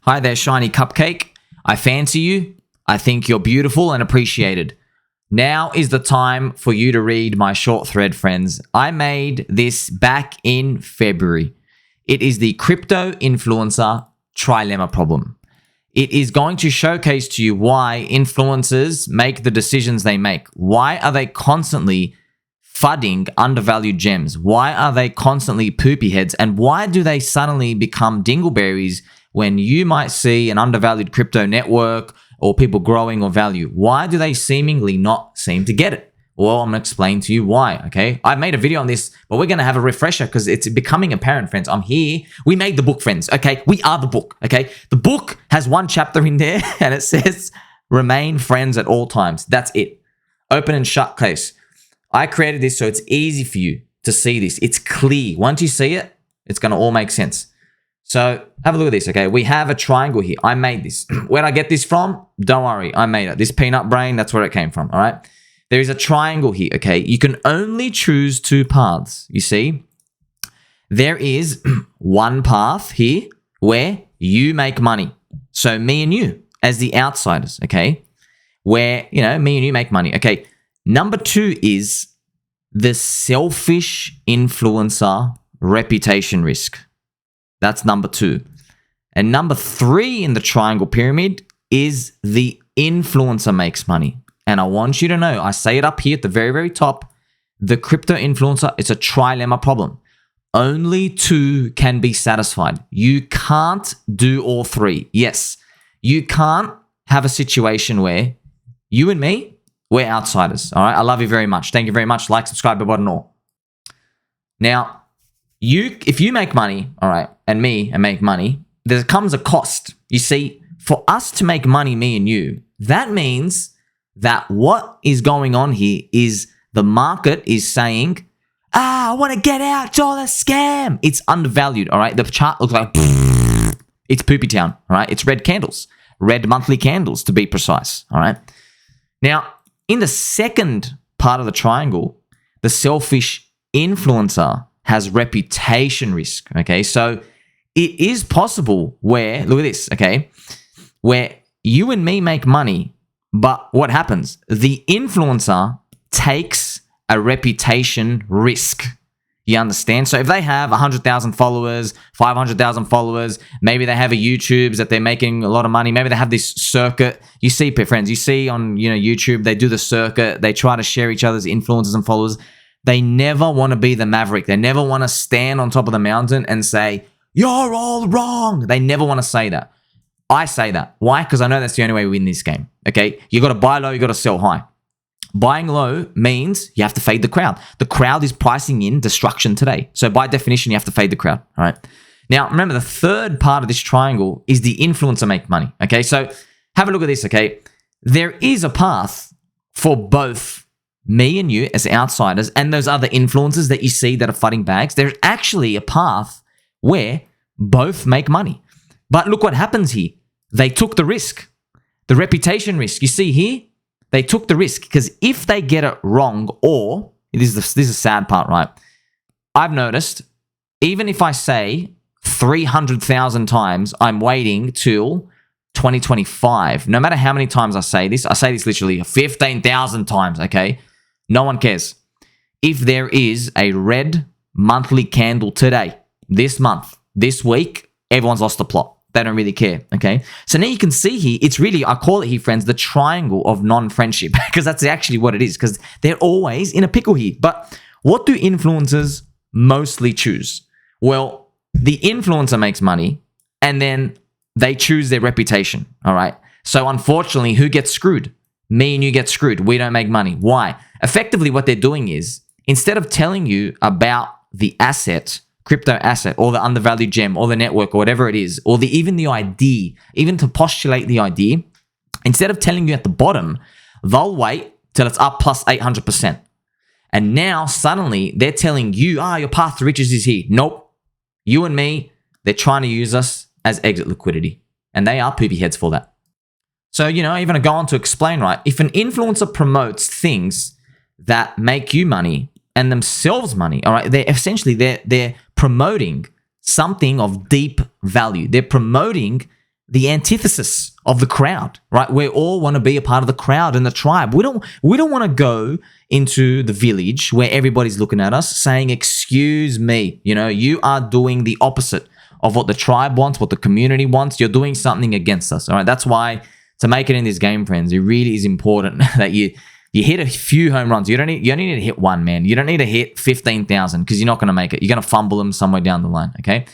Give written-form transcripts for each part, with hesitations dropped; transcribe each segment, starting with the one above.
Hi there, shiny cupcake. I fancy you. I think you're beautiful and appreciated. Now is the time for you to read my short thread, friends. I made this back in February. It is the crypto influencer trilemma problem. It is going to showcase to you why influencers make the decisions they make. Why are they constantly fudding undervalued gems? Why are they constantly poopy heads? And why do they suddenly become dingleberries when you might see an undervalued crypto network or people growing or value? Why do they seemingly not seem to get it? Well, I'm going to explain to you why, okay? I made a video on this, but we're going to have a refresher because it's becoming apparent, friends. I'm here. We made the book, friends, okay? We are the book, okay? The book has one chapter in there and it says, remain friends at all times. That's it. Open and shut case. I created this so it's easy for you to see this. It's clear. Once you see it, it's going to all make sense. So have a look at this, okay? We have a triangle here. I made this. Where did I get this from? Don't worry, I made it. This peanut brain, that's where it came from, all right? There is a triangle here, okay? You can only choose two paths, you see? There is one path here where you make money. So me and you as the outsiders, okay? Where, me and you make money, okay? Number two is the selfish influencer reputation risk. That's number two. And number three in the triangle pyramid is the influencer makes money. And I want you to know, I say it up here at the very, very top, the crypto influencer, it's a trilemma problem. Only two can be satisfied. You can't do all three. Yes, you can't have a situation where you and me, we're outsiders. All right, I love you very much. Thank you very much. Like, subscribe, button, all. Now, if you make money, all right, and make money, there comes a cost. You see, for us to make money, me and you, that means that what is going on here is the market is saying, I want to get out, it's all a scam. It's undervalued, all right? The chart looks like, it's poopy town, all right? It's red candles, red monthly candles to be precise, all right? Now, in the second part of the triangle, the selfish influencer has reputation risk, okay? So it is possible where, look at this, okay? Where you and me make money, but what happens? The influencer takes a reputation risk. You understand? So if they have 100,000 followers, 500,000 followers, maybe they have a YouTube that they're making a lot of money. Maybe they have this circuit. You see, friends, you see on YouTube, they do the circuit. They try to share each other's influencers and followers. They never want to be the maverick. They never want to stand on top of the mountain and say, you're all wrong. They never want to say that. I say that. Why? Because I know that's the only way we win this game. Okay? You got to buy low, you got to sell high. Buying low means you have to fade the crowd. The crowd is pricing in destruction today. So by definition, you have to fade the crowd. All right? Now, remember, the third part of this triangle is the influencer make money. Okay? So have a look at this, okay? There is a path for both me and you as outsiders and those other influencers that you see that are fudding bags. There's actually a path where both make money. But look what happens here. They took the risk, the reputation risk. You see here, they took the risk because if they get it wrong, or this is a sad part, right? I've noticed, even if I say 300,000 times, I'm waiting till 2025. No matter how many times I say this literally 15,000 times, okay? No one cares. If there is a red monthly candle today, this month, this week, everyone's lost the plot. They don't really care, okay? So now you can see here, it's really, I call it here, friends, the triangle of non-friendship because that's actually what it is because they're always in a pickle here. But what do influencers mostly choose? Well, the influencer makes money and then they choose their reputation, all right? So unfortunately, who gets screwed? Me and you get screwed. We don't make money. Why? Effectively, what they're doing is instead of telling you about the asset, crypto asset, or the undervalued gem, or the network, or whatever it is, or even the idea, even to postulate the idea, instead of telling you at the bottom, they'll wait till it's up plus 800%. And now suddenly they're telling you, your path to riches is here. Nope. You and me, they're trying to use us as exit liquidity. And they are poopy heads for that. So, even go on to explain, right? If an influencer promotes things that make you money and themselves money, all right, they're promoting something of deep value. They're promoting the antithesis of the crowd, right? We all want to be a part of the crowd and the tribe. We don't want to go into the village where everybody's looking at us saying, excuse me, you are doing the opposite of what the tribe wants, what the community wants. You're doing something against us, all right? That's why to make it in this game, friends, it really is important that you hit a few home runs. You only need to hit one, man. You don't need to hit 15,000 because you're not going to make it. You're going to fumble them somewhere down the line, okay?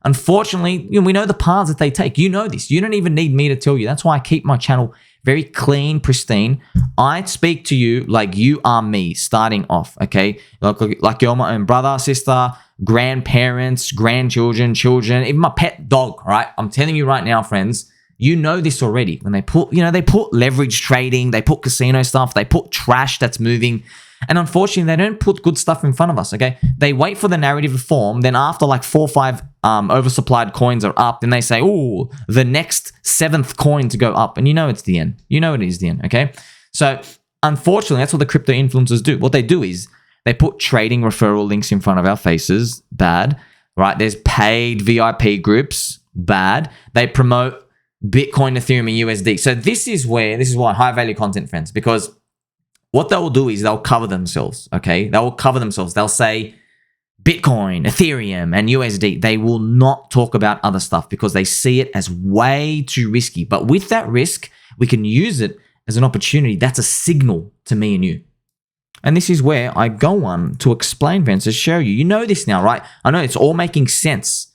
Unfortunately, we know the paths that they take. You know this. You don't even need me to tell you. That's why I keep my channel very clean, pristine. I speak to you like you are me starting off, okay? Like you're my own brother, sister, grandparents, grandchildren, children, even my pet dog, right? I'm telling you right now, friends, you know this already. When they put leverage trading, they put casino stuff, they put trash that's moving. And unfortunately, they don't put good stuff in front of us, okay? They wait for the narrative to form. Then after like 4 or 5 oversupplied coins are up, then they say, oh, the next 7th coin to go up. And you know it's the end. You know it is the end, okay? So unfortunately, that's what the crypto influencers do. What they do is they put trading referral links in front of our faces. Bad, right? There's paid VIP groups. Bad. They promote Bitcoin, Ethereum, and USD. So this is why high value content, friends, because what they will do is they'll cover themselves, okay? They will cover themselves. They'll say Bitcoin, Ethereum, and USD. They will not talk about other stuff because they see it as way too risky. But with that risk, we can use it as an opportunity. That's a signal to me and you. And this is where I go on to explain, friends, to show you. You know this now, right? I know it's all making sense.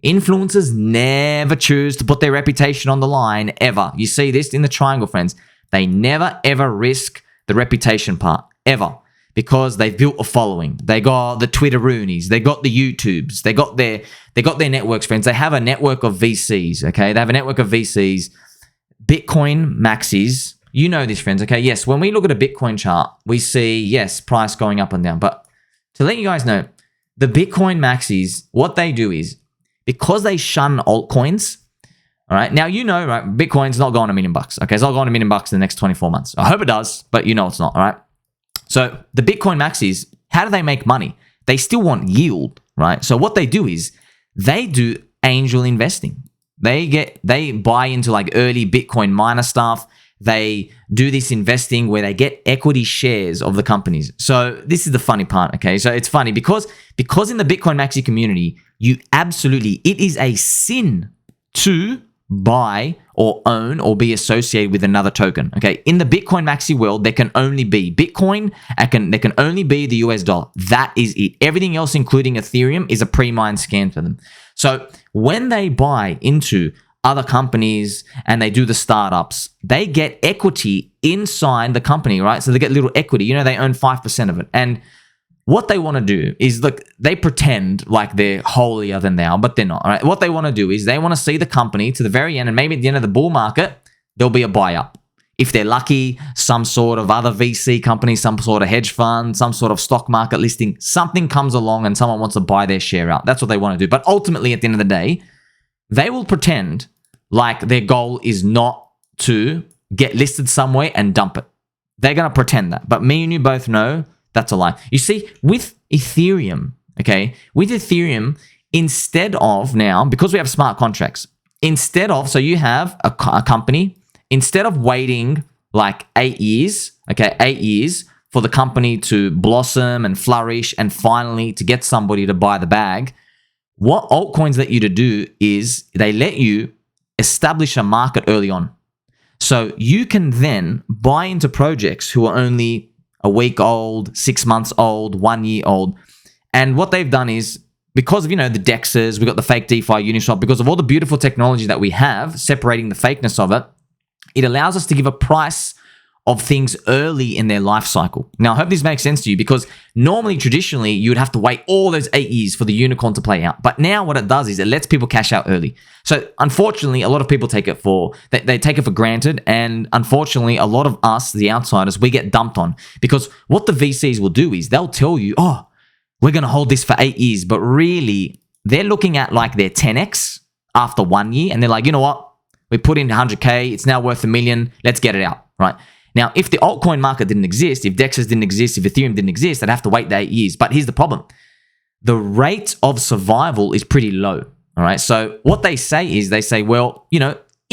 Influencers never choose to put their reputation on the line, ever. You see this in the triangle, friends. They never, ever risk the reputation part, ever, because they've built a following. They got the Twitteroonies, they got the YouTubes, they got their networks, friends. They have a network of VCs, okay? They have a network of VCs, Bitcoin Maxis. You know this, friends, okay? Yes, when we look at a Bitcoin chart, we see, yes, price going up and down. But to let you guys know, the Bitcoin Maxis, what they do is, because they shun altcoins, all right. Now, right? Bitcoin's not going $1 million. Okay. It's not going $1 million in the next 24 months. I hope it does, but it's not. All right. So the Bitcoin Maxis, how do they make money? They still want yield, right? So what they do is they do angel investing. They buy into like early Bitcoin miner stuff. They do this investing where they get equity shares of the companies. So this is the funny part. Okay. So it's funny because in the Bitcoin Maxi community, it is a sin to buy or own or be associated with another token. Okay, in the Bitcoin Maxi world, there can only be Bitcoin. There can only be the US dollar. That is it. Everything else, including Ethereum, is a pre-mined scan for them. So when they buy into other companies and they do the startups, they get equity inside the company, right? So they get little equity. They own 5% of it. And what they want to do is, look, they pretend like they're holier than thou, but they're not. All right? What they want to do is they want to see the company to the very end, and maybe at the end of the bull market, there'll be a buy-up. If they're lucky, some sort of other VC company, some sort of hedge fund, some sort of stock market listing, something comes along and someone wants to buy their share out. That's what they want to do. But ultimately, at the end of the day, they will pretend like their goal is not to get listed somewhere and dump it. They're going to pretend that. But me and you both know that's a lie. You see, with Ethereum, instead of now, because we have smart contracts, so you have a company, instead of waiting like 8 years, 8 years for the company to blossom and flourish and finally to get somebody to buy the bag, what altcoins let you to do is they let you establish a market early on. So you can then buy into projects who are only a week old, 6 months old, 1 year old. And what they've done is, because of, the DEXs, we've got the fake DeFi Uniswap, because of all the beautiful technology that we have, separating the fakeness of it, it allows us to give a price of things early in their life cycle. Now, I hope this makes sense to you, because normally, traditionally, you would have to wait all those 8 years for the unicorn to play out. But now what it does is it lets people cash out early. So unfortunately, a lot of people take it they take it for granted. And unfortunately, a lot of us, the outsiders, we get dumped on, because what the VCs will do is they'll tell you, oh, we're going to hold this for 8 years. But really, they're looking at like their 10x after 1 year. And they're like, you know what? We put in 100K. It's now worth $1 million. Let's get it out, right? Now, if the altcoin market didn't exist, if DEXs didn't exist, if Ethereum didn't exist, they'd have to wait the 8 years. But here's the problem. The rate of survival is pretty low, all right? So what they say is, well,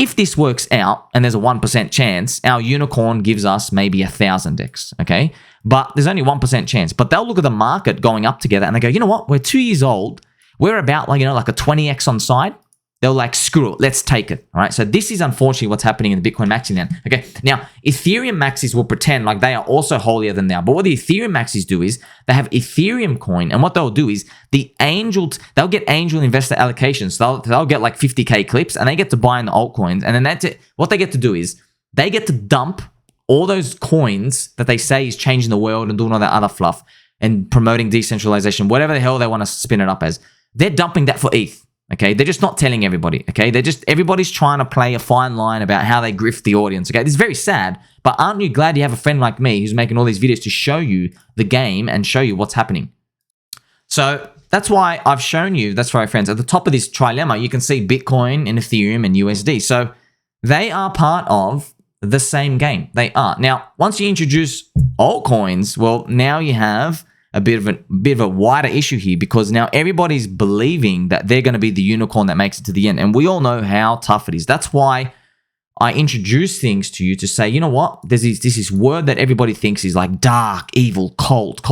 if this works out and there's a 1% chance, our unicorn gives us maybe 1,000x, okay? But there's only 1% chance. But they'll look at the market going up together and they go, you know what? We're 2 years old. We're about like a 20x on side. They'll like, screw it, let's take it, all right? So this is unfortunately what's happening in the Bitcoin Maxi now, okay? Now, Ethereum Maxis will pretend like they are also holier than thou. But what the Ethereum Maxis do is they have Ethereum coin, and what they'll do is they'll get angel investor allocations. So they'll get like 50K clips, and they get to buy in the altcoins, and then that's it. What they get to do is they get to dump all those coins that they say is changing the world and doing all that other fluff and promoting decentralization, whatever the hell they want to spin it up as. They're dumping that for ETH. Okay, they're just not telling everybody. Okay, everybody's trying to play a fine line about how they grift the audience. Okay, this is very sad, but aren't you glad you have a friend like me who's making all these videos to show you the game and show you what's happening? So that's why I've shown you, that's right, friends, at the top of this trilemma, you can see Bitcoin and Ethereum and USD. So they are part of the same game. They are. Now, once you introduce altcoins, well, now you have a bit of a wider issue here, because now everybody's believing that they're going to be the unicorn that makes it to the end. And we all know how tough it is. That's why I introduce things to you to say, you know what? There's this word that everybody thinks is like dark, evil, cult.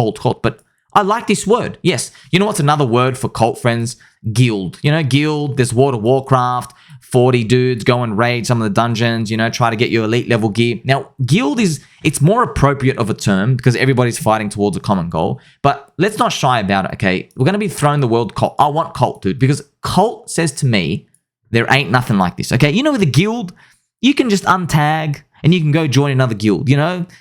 But I like this word. Yes. You know what's another word for cult, friends? Guild. You know, guild. There's World of Warcraft. 40 dudes go and raid some of the dungeons, try to get your elite level gear. Now, guild it's more appropriate of a term because everybody's fighting towards a common goal. But let's not shy about it, okay? We're going to be throwing the word cult. I want cult, dude, because cult says to me, there ain't nothing like this, okay? With a guild, you can just untag and you can go join another guild,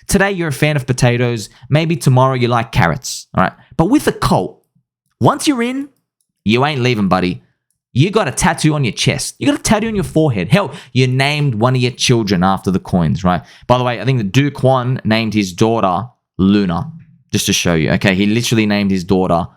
Today you're a fan of potatoes. Maybe tomorrow you like carrots, all right? But with a cult, once you're in, you ain't leaving, buddy. You got a tattoo on your chest. You got a tattoo on your forehead. Hell, you named one of your children after the coins, right? By the way, I think the Duke One named his daughter Luna, just to show you. Okay, he literally named his daughter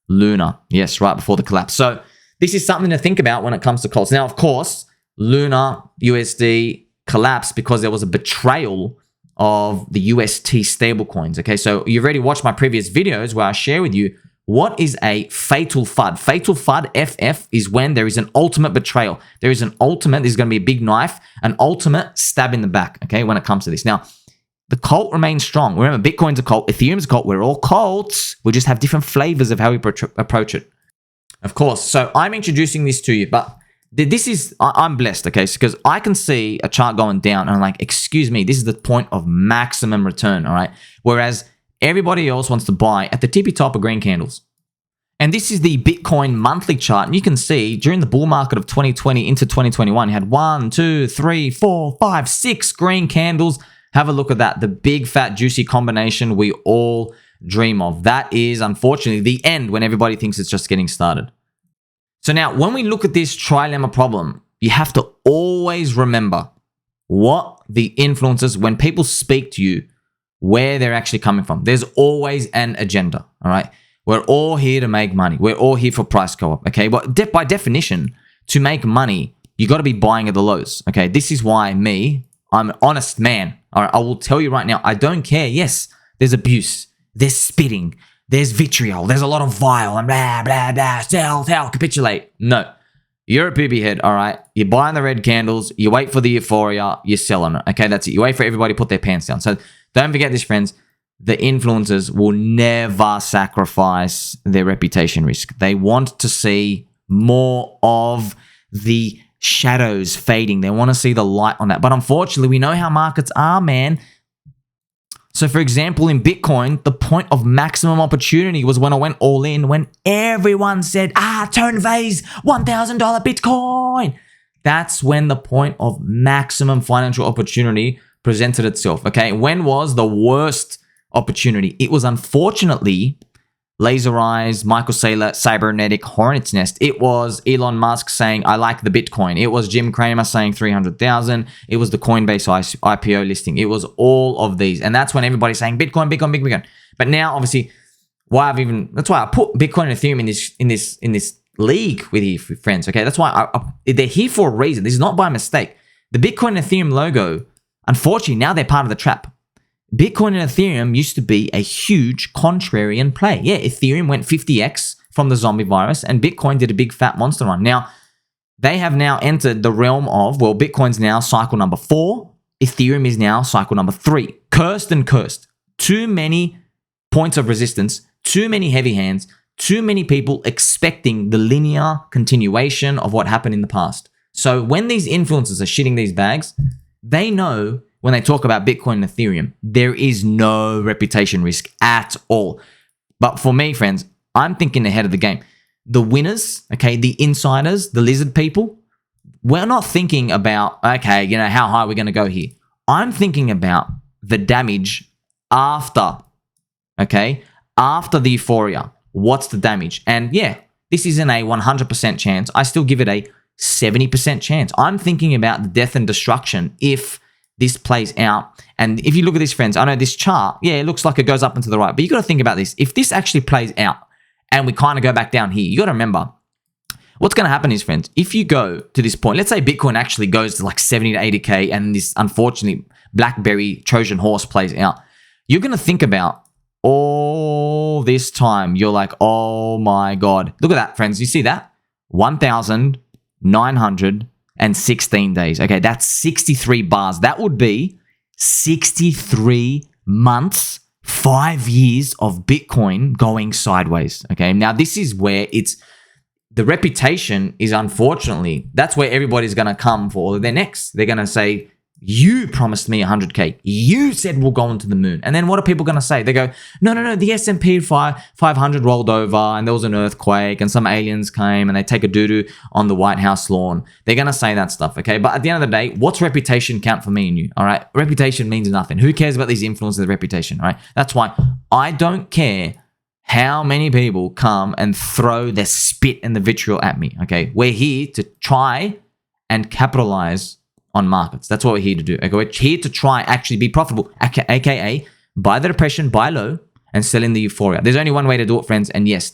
Luna. Yes, right before the collapse. So this is something to think about when it comes to cults. Now, of course, Luna USD collapsed because there was a betrayal of the UST stablecoins. Okay, so you've already watched my previous videos where I share with you what is a fatal FUD. Fatal FUD, FF, is when there is an ultimate betrayal. There is an ultimate, there's going to be a big knife, an ultimate stab in the back, okay, when it comes to this. Now, the cult remains strong. Remember, Bitcoin's a cult, Ethereum's a cult. We're all cults. We just have different flavors of how we approach it. Of course, so I'm introducing this to you, but I'm blessed, okay, because I can see a chart going down and I'm like, excuse me, this is the point of maximum return, all right? Whereas everybody else wants to buy at the tippy top of green candles. And this is the Bitcoin monthly chart. And you can see during the bull market of 2020 into 2021, you had 1, 2, 3, 4, 5, 6 green candles. Have a look at that. The big, fat, juicy combination we all dream of. That is, unfortunately, the end when everybody thinks it's just getting started. So now, when we look at this trilemma problem, you have to always remember what the influences, when people speak to you, where they're actually coming from. There's always an agenda, all right? We're all here to make money. We're all here for price co-op, okay? But by definition, to make money, you got to be buying at the lows, okay? This is why I'm an honest man, all right? I will tell you right now, I don't care. Yes, there's abuse, there's spitting, there's vitriol, there's a lot of vile and blah, blah, blah, sell, capitulate. No, you're a booby head, all right? You're buying the red candles, you wait for the euphoria, you're selling it, okay? That's it. You wait for everybody to put their pants down. So don't forget this, friends. The influencers will never sacrifice their reputation risk. They want to see more of the shadows fading. They want to see the light on that. But unfortunately, we know how markets are, man. So for example, in Bitcoin, the point of maximum opportunity was when I went all in, when everyone said, turn phase, $1,000 Bitcoin. That's when the point of maximum financial opportunity presented itself, okay? When was the worst opportunity? It was unfortunately Laser Eyes, Michael Saylor, Cybernetic, Hornet's Nest. It was Elon Musk saying, I like the Bitcoin. It was Jim Cramer saying 300,000. It was the Coinbase IPO listing. It was all of these. And that's when everybody's saying Bitcoin, Bitcoin, Bitcoin. But now, obviously, that's why I put Bitcoin and Ethereum in this league with you, friends, okay? That's why they're here for a reason. This is not by mistake. The Bitcoin and Ethereum logo, unfortunately, now they're part of the trap. Bitcoin and Ethereum used to be a huge contrarian play. Yeah, Ethereum went 50x from the zombie virus and Bitcoin did a big fat monster run. Now, they have now entered the realm of, well, Bitcoin's now cycle number 4. Ethereum is now cycle number 3. Cursed and cursed. Too many points of resistance, too many heavy hands, too many people expecting the linear continuation of what happened in the past. So when these influencers are shitting these bags, they know when they talk about Bitcoin and Ethereum, there is no reputation risk at all. But for me, friends, I'm thinking ahead of the game. The winners, okay, the insiders, the lizard people, we're not thinking about, okay, you know, how high we're going to go here. I'm thinking about the damage after, okay, after the euphoria. What's the damage? And yeah, this isn't a 100% chance. I still give it a 70% chance. I'm thinking about the death and destruction if this plays out. And if you look at this, friends, I know this chart, yeah, it looks like it goes up and to the right, but you got to think about this. If this actually plays out and we kind of go back down here, you got to remember what's going to happen is, friends, if you go to this point, let's say Bitcoin actually goes to like 70 to 80K and this, unfortunately, BlackBerry Trojan horse plays out, you're going to think about all this time. You're like, oh my God. Look at that, friends. You see that? 1,916 days. Okay, that's 63 bars. That would be 63 months, 5 years of Bitcoin going sideways. Okay, now this is where it's, the reputation is, unfortunately, that's where everybody's going to come for their necks. They're going to say, you promised me 100K. You said we'll go into the moon. And then what are people going to say? They go, no, the S&P 500 rolled over and there was an earthquake and some aliens came and they take a doo-doo on the White House lawn. They're going to say that stuff, okay? But at the end of the day, what's reputation count for me and you, all right? Reputation means nothing. Who cares about these influencers of reputation, right? That's why I don't care how many people come and throw their spit and the vitriol at me, okay? We're here to try and capitalize on markets. That's what we're here to do. Okay? We're here to try actually be profitable, aka buy the depression, buy low, and sell in the euphoria. There's only one way to do it, friends. And yes,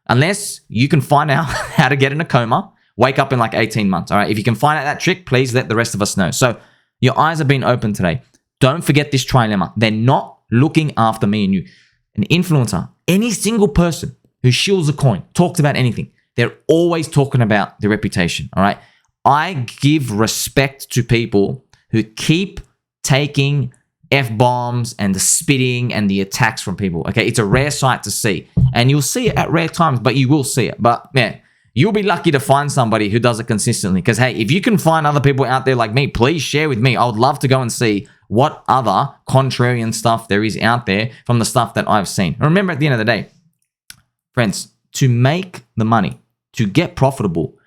unless you can find out how to get in a coma, wake up in like 18 months, all right? If you can find out that trick, please let the rest of us know. So your eyes have been opened today. Don't forget this trilemma. They're not looking after me and you. An influencer, any single person who shills a coin, talks about anything, they're always talking about their reputation, all right? I give respect to people who keep taking F-bombs and the spitting and the attacks from people, okay? It's a rare sight to see, and you'll see it at rare times, but you will see it. But yeah, you'll be lucky to find somebody who does it consistently, because hey, if you can find other people out there like me, please share with me. I would love to go and see what other contrarian stuff there is out there from the stuff that I've seen. And remember, at the end of the day, friends, to make the money, to get profitable,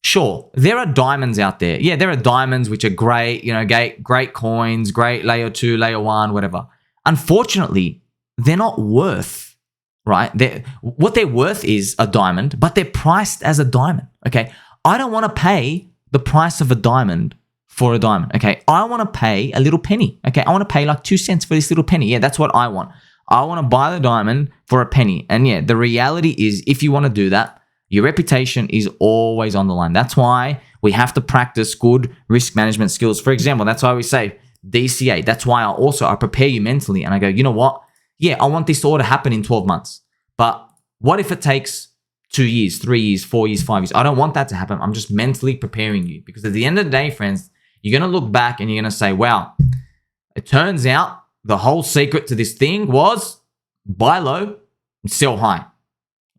sure, there are diamonds out there. Yeah, there are diamonds which are great, you know, great coins, great layer 2, layer 1, whatever. Unfortunately, they're not worth, right? What they're worth is a diamond, but they're priced as a diamond, okay? I don't want to pay the price of a diamond for a diamond, okay? I want to pay a little penny, okay? I want to pay like 2 cents for this little penny. Yeah, that's what I want. I want to buy the diamond for a penny. And yeah, the reality is, if you want to do that, your reputation is always on the line. That's why we have to practice good risk management skills. For example, that's why we say DCA. That's why I prepare you mentally and I go, you know what? Yeah, I want this all to happen in 12 months. But what if it takes 2 years, 3 years, 4 years, 5 years? I don't want that to happen. I'm just mentally preparing you, because at the end of the day, friends, you're going to look back and you're going to say, wow, it turns out the whole secret to this thing was buy low and sell high.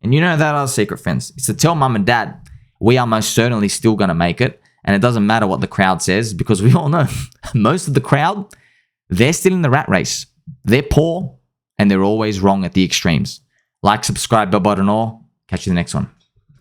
And you know that other secret, friends. It's to tell mum and dad, we are most certainly still going to make it. And it doesn't matter what the crowd says, because we all know most of the crowd, they're still in the rat race. They're poor and they're always wrong at the extremes. Like, subscribe, bell button, all. Catch you in the next one.